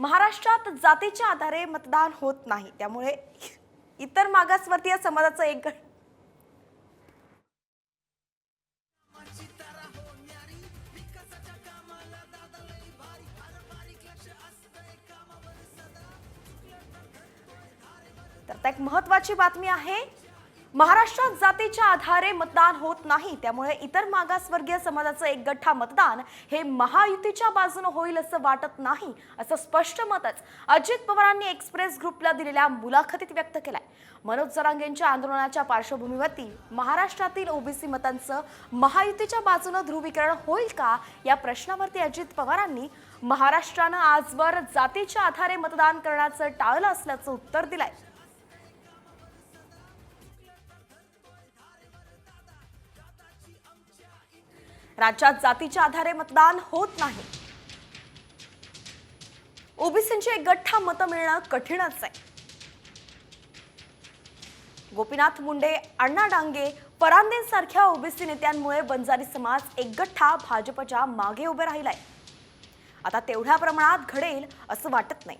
महाराष्ट्रात जातीच्या आधारे मतदान होत नाही, त्यामुळे इतर मागासवर्गीय समाजाचं एक गट तर एक महत्त्वाची बातमी आहे। महाराष्ट्रात जातीच्या आधारे मतदान होत नाही, त्यामुळे इतर मागासवर्गीय समाजाचं एक गठ्ठा मतदान हे महायुतीच्या बाजूने होईल असं वाटत नाही, असं स्पष्ट मतच अजित पवारांनी एक्सप्रेस ग्रुपला दिलेल्या मुलाखतीत व्यक्त केलंय। मनोज जरांगेंच्या आंदोलनाच्या पार्श्वभूमीवरती महाराष्ट्रातील ओबीसी मतांचं महायुतीच्या बाजूने ध्रुवीकरण होईल का या प्रश्नावरती अजित पवारांनी महाराष्ट्रानं आजवर जातीच्या आधारे मतदान करण्याचं टाळलं असल्याचं उत्तर दिलंय। राज्यात जातीच्या आधारे मतदान होत नाही, ओबीसींचे एक गठ्ठा मतं मिळणं कठीणच आहे। गोपीनाथ मुंडे, अण्णा डांगे, परांदेंसारख्या ओबीसी नेत्यांमुळे बंजारी समाज एक गठ्ठा भाजपच्या मागे उभे राहिलाय। आता तेवढ्या प्रमाणात घडेल असं वाटत नाही।